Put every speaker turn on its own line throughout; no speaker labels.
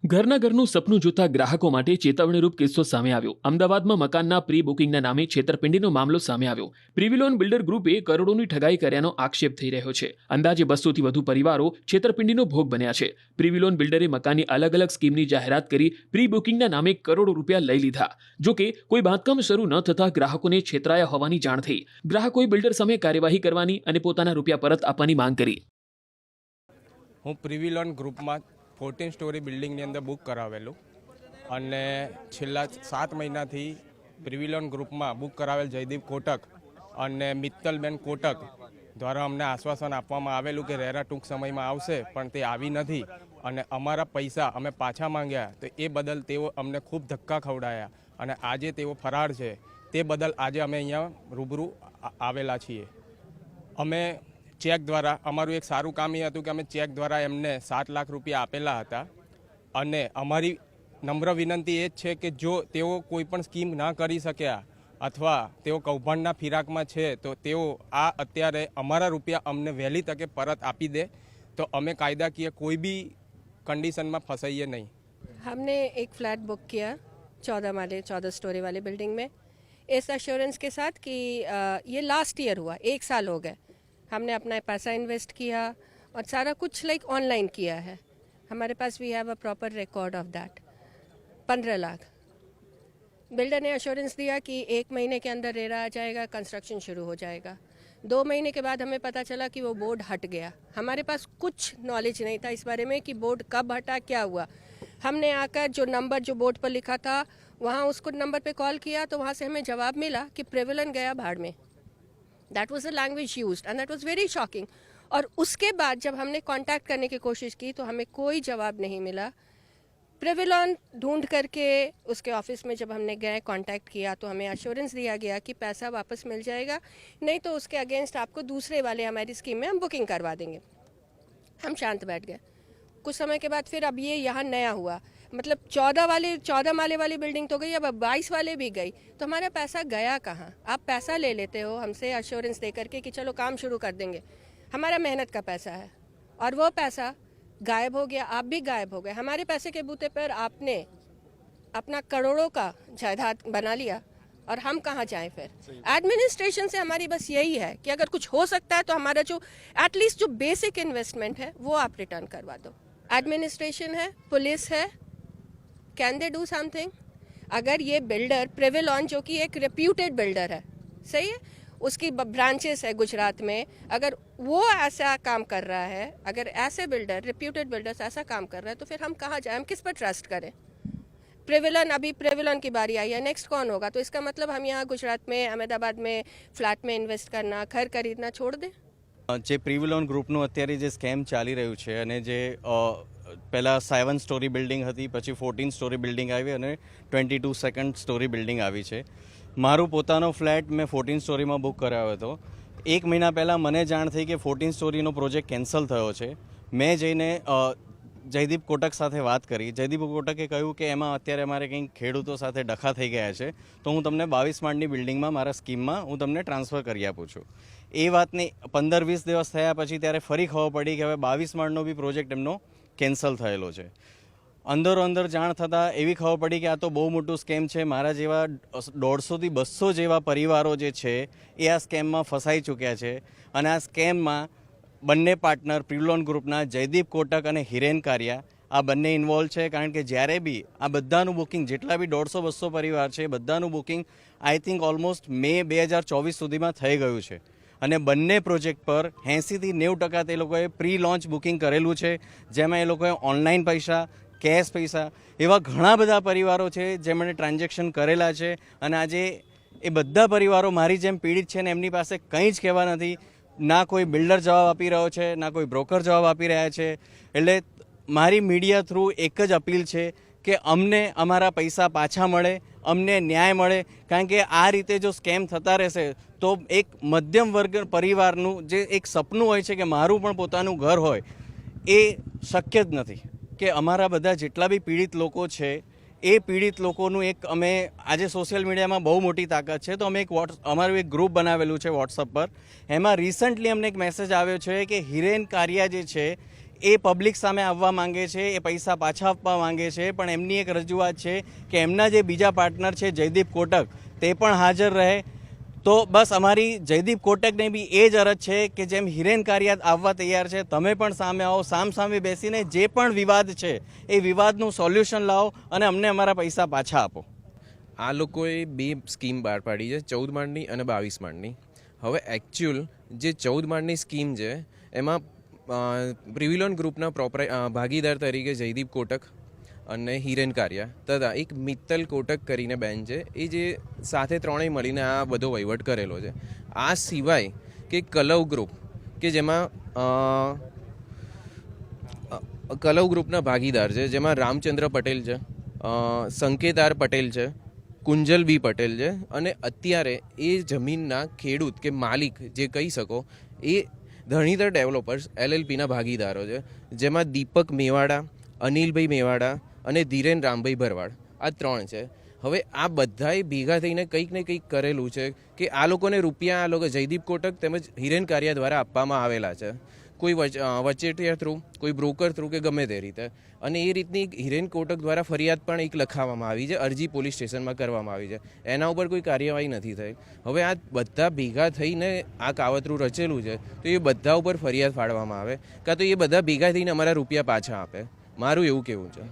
ઘરના ઘરનું સપનું જોતા ગ્રાહકો માટે ચેતવણીરૂપ કિસ્સો સામે આવ્યો. અમદાવાદમાં મકાનના પ્રી બુકિંગના નામે છેતરપિંડીનો મામલો સામે આવ્યો. પ્રિવિલોન બિલ્ડર ગ્રુપે કરોડોની ઠગાઈ કર્યાનો આક્ષેપ થઈ રહ્યો છે. અંદાજે 200થી વધુ પરિવારો છેતરપિંડીનો ભોગ બન્યા છે. પ્રિવિલોન બિલ્ડરે મકાનની અલગ અલગ સ્કીમની જાહેરાત કરી પ્રી બુકિંગના નામે કરોડો રૂપિયા લઈ લીધા. જોકે કોઈ બાંધકામ શરૂ ન થતા ગ્રાહકોને છેતરાયા હોવાની જાણ થઈ. ગ્રાહકોએ બિલ્ડર સામે કાર્યવાહી કરવાની અને પોતાના રૂપિયા પરત આપવાની માંગ કરી.
હું પ્રિવિલોન ગ્રુપમાં 14 સ્ટોરી બિલ્ડિંગની અંદર બુક કરાવેલું અને છેલ્લા 7 મહિનાથી પ્રિવિલોન ગ્રુપમાં બુક કરાવેલ જયદીપ કોટક અને મિત્તલબેન કોટક દ્વારા અમને આશ્વાસન આપવામાં આવેલું કે રેરા ટૂંક સમયમાં આવશે, પણ તે આવી નથી અને અમારા પૈસા અમે પાછા માંગ્યા તો એ બદલ તેઓ અમને ખૂબ ધક્કા ખવડાયા અને આજે તેઓ ફરાર છે. તે બદલ આજે અમે અહીંયા રૂબરૂ આવેલા છીએ. અમે ચેક દ્વારા અમારું એક સારું કામ એ હતું કે અમે ચેક દ્વારા એમને 7 લાખ રૂપિયા આપેલા હતા અને અમારી નમ્ર વિનંતી એ જ છે કે જો તેઓ કોઈ પણ સ્કીમ ના કરી શક્યા અથવા તેઓ કૌભાંડના ફિરાકમાં છે તો તેઓ અત્યારે અમારા રૂપિયા અમને વહેલી તકે પરત આપી દે તો અમે કાયદાકીય કોઈ भी कंडीशन में फंसाइए नहीं.
हमने एक फ्लैट बुक किया 14 स्टोरी वाली बिल्डिंग में इस एश्योरेंस के साथ कि ये लास्ट ईयर हुआ, 1 साल हो गए. हमने अपना पैसा इन्वेस्ट किया और सारा कुछ ऑनलाइन किया है. हमारे पास we have a proper record of that. 15 lakh builder ने एश्योरेंस दिया कि 1 महीने के अंदर रेरा आ जाएगा, कंस्ट्रक्शन शुरू हो जाएगा. 2 महीने के बाद हमें पता चला कि वो बोर्ड हट गया. हमारे पास कुछ नॉलेज नहीं था इस बारे में कि बोर्ड कब हटा, क्या हुआ. हमने आकर जो नंबर जो बोर्ड पर लिखा था वहाँ उसको नंबर पे कॉल किया तो वहाँ से हमें जवाब मिला कि प्रिविलन गया भाड़ में. That was the language used and that was very shocking. और उसके बाद जब हमने कांटेक्ट करने की कोशिश की तो हमें कोई जवाब नहीं मिला. प्रिविलॉन ढूंढ करके उसके ऑफिस में जब हमने गए कांटेक्ट किया तो हमें एश्योरेंस दिया गया कि पैसा वापस मिल जाएगा, नहीं तो उसके अगेंस्ट आपको दूसरे वाले हमारी स्कीम में हम बुकिंग करवा देंगे. हम शांत बैठ गए. कुछ समय के बाद फिर अब ये यहाँ नया हुआ, मतलब 14 माले वाली बिल्डिंग तो गई, अब 22 वाले भी गई. तो हमारा पैसा गया कहाँ? आप पैसा ले लेते हो हमसे एश्योरेंस दे करके कि चलो काम शुरू कर देंगे. हमारा मेहनत का पैसा है और वो पैसा गायब हो गया. आप भी गायब हो गए. हमारे पैसे के बूते पर आपने अपना करोड़ों का जायदाद बना लिया और हम कहाँ जाएं फिर. एडमिनिस्ट्रेशन से हमारी बस यही है कि अगर कुछ हो सकता है तो हमारा जो एटलीस्ट जो बेसिक इन्वेस्टमेंट है वो आप रिटर्न करवा दो. एडमिनिस्ट्रेशन है, पुलिस है, कैन दे डू समथिंग. अगर ये बिल्डर प्रिविलॉन जो कि एक रेप्यूटेड बिल्डर है, सही है, उसकी ब्रांचेस है गुजरात में, अगर वो ऐसा काम कर रहा है, अगर ऐसे बिल्डर रेप्यूटेड बिल्डर्स ऐसा काम कर रहे हैं तो फिर हम कहाँ जाएं, हम किस पर ट्रस्ट करें. प्रिविलन, अभी प्रिविलन की बारी आई है, नेक्स्ट कौन होगा. तो इसका मतलब हम यहाँ गुजरात में, अहमदाबाद में फ्लैट में इन्वेस्ट करना, घर खरीदना छोड़ दें.
જે પ્રિવિલોન ગ્રુપનું અત્યારે જે સ્કેમ ચાલી રહ્યું છે અને જે પહેલાં 7 સ્ટોરી બિલ્ડિંગ હતી, પછી 14 સ્ટોરી બિલ્ડિંગ આવી અને 22 સ્ટોરી બિલ્ડિંગ આવી છે. મારું પોતાનો ફ્લેટ મેં 14 સ્ટોરીમાં બુક કરાવ્યો હતો. 1 મહિના પહેલાં મને જાણ થઈ કે 14 સ્ટોરીનો પ્રોજેક્ટ કેન્સલ થયો છે. મેં જઈને જયદીપ કોટક સાથે વાત કરી. જયદીપ કોટકે કહ્યું કે એમાં અત્યારે અમારે કંઈક ખેડૂતો સાથે ડખા થઈ ગયા છે, તો હું તમને 22 માળની બિલ્ડિંગમાં મારા સ્કીમમાં હું તમને ટ્રાન્સફર કરી આપું છું. એ વાતને 15-20 દિવસ થયા પછી ત્યારે ફરી ખબર પડી કે હવે 22 માળનો બી પ્રોજેક્ટ એમનો કેન્સલ થયેલો છે. અંદરો અંદર જાણ થતાં એવી ખબર પડી કે આ તો બહુ મોટું સ્કેમ છે. મારા જેવા 150થી 200 જેવા પરિવારો જે છે એ આ સ્કેમમાં ફસાઈ ચૂક્યા છે અને આ સ્કેમમાં બંને પાર્ટનર પ્રિવિલોન ગ્રુપના જયદીપ કોટક અને હિરેન કારિયા આ બંને ઇન્વોલ્વ છે. કારણ કે જ્યારે બી આ બધાનું બુકિંગ, જેટલા બી 150-200 પરિવાર છે, બધાનું બુકિંગ આઈ થિંક ઓલમોસ્ટ મે 2024 સુધીમાં થઈ ગયું છે અને બંને પ્રોજેક્ટ પર 80થી 90% તે લોકોએ પ્રી લોન્ચ બુકિંગ કરેલું છે, જેમાં એ લોકોએ ઓનલાઈન પૈસા, કેશ પૈસા, એવા ઘણા બધા પરિવારો છે જેમણે ટ્રાન્ઝેક્શન કરેલા છે અને આજે એ બધા પરિવારો મારી જેમ પીડિત છે ને એમની પાસે કંઈ જ કહેવા નથી. ના કોઈ બિલ્ડર જવાબ આપી રહ્યો છે, ના કોઈ બ્રોકર જવાબ આપી રહ્યા છે. એટલે મારી મીડિયા થ્રુ એક જ અપીલ છે કે અમને અમારા પૈસા પાછા મળે, અમને ન્યાય મળે. કારણ કે આ રીતે જો સ્કેમ થતા રહેશે તો એક મધ્યમ વર્ગ પરિવારનું જે એક સપનું હોય છે કે મારું પણ પોતાનું ઘર હોય, એ શક્ય જ નથી. કે અમારા બધા જેટલા બી પીડિત લોકો છે એ પીડિત લોકોનું એક અમે આજે સોશિયલ મીડિયામાં બહુ મોટી તાકાત છે, તો અમે અમારું એક ગ્રુપ બનાવેલું છે વોટ્સઅપ પર. એમાં રિસન્ટલી અમને એક મેસેજ આવ્યો છે કે હિરેન કારિયા જે છે એ પબ્લિક સામે આવવા માંગે છે, એ પૈસા પાછા આપવા માંગે છે, પણ એમની એક રજૂઆત છે કે એમના જે બીજા પાર્ટનર છે જયદીપ કોટક તે પણ હાજર રહે. તો બસ અમારી જયદીપ કોટકને બી એ જ અરજ છે કે જેમ હિરેન કારિયાત આવવા તૈયાર છે, તમે પણ સામે આવો, સામે બેસીને જે પણ વિવાદ છે એ વિવાદનું સોલ્યુશન લાવો અને અમને અમારા પૈસા પાછા આપો.
આ લોકોએ 2 સ્કીમ બહાર પાડી છે, 14 માળની અને 22 માળની. હવે એકચ્યુઅલ જે 14 માળની સ્કીમ છે એમાં પ્રિવિલોન ગ્રુપના ભાગીદાર તરીકે જયદીપ કોટક અને હિરેન કારિયા તથા એક મિત્તલ કોટક કરીને બેન છે, એ જે સાથે ત્રણેય મળીને આ બધો વહીવટ કરેલો છે. આ સિવાય કે કલવ ગ્રુપ કે જેમાં કલવ ગ્રુપના ભાગીદાર છે, જેમાં રામચંદ્ર પટેલ છે, સંકેતાર પટેલ છે, કુંજલ બી પટેલ છે અને અત્યારે એ જમીનના ખેડૂત કે માલિક જે કહી શકો એ ધણીધર ડેવલપર્સ LLPના ભાગીદારો છે, જેમાં દીપક મેવાડા, અનિલભાઈ મેવાડા અને ધીરેન રામભાઈ ભરવાડ આ 3 છે. હવે આ બધાએ ભેગા થઈને કંઈક ને કંઈક કરેલું છે કે આ લોકોને રૂપિયા આ લોકો જયદીપ કોટક તેમજ હિરેન કારિયા દ્વારા આપવામાં આવેલા છે, કોઈ વચેટિયા થ્રુ, કોઈ બ્રોકર થ્રુ કે ગમે તે રીતે. અને એ રીતની હિરેન કોટક દ્વારા ફરિયાદ પણ એક લખાવવામાં આવી છે, અરજી પોલીસ સ્ટેશનમાં કરવામાં આવી છે, એના ઉપર કોઈ કાર્યવાહી નથી થઈ. હવે આ બધા ભેગા થઈને આ કાવતરું રચેલું છે, તો એ બધા ઉપર ફરિયાદ ફાડવામાં આવે કાં તો એ બધા ભેગા થઈને અમારા રૂપિયા પાછા આપે. મારું એવું કહેવું છે.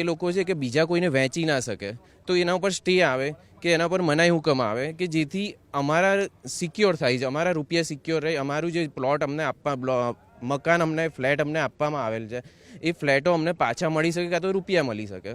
એ લોકો છે કે બીજા કોઈને વહેંચી ના શકે, તો એના ઉપર સ્ટે આવે કે એના પર મનાઈ હુકમ આવે કે જેથી અમારા સિક્યોર થાય છે, અમારા રૂપિયા સિક્યોર રહે, અમારું જે પ્લોટ અમને મકાન અમને ફ્લેટ અમને આપવામાં આવેલ છે એ ફ્લેટો અમને પાછા મળી શકે કાં તો રૂપિયા મળી શકે.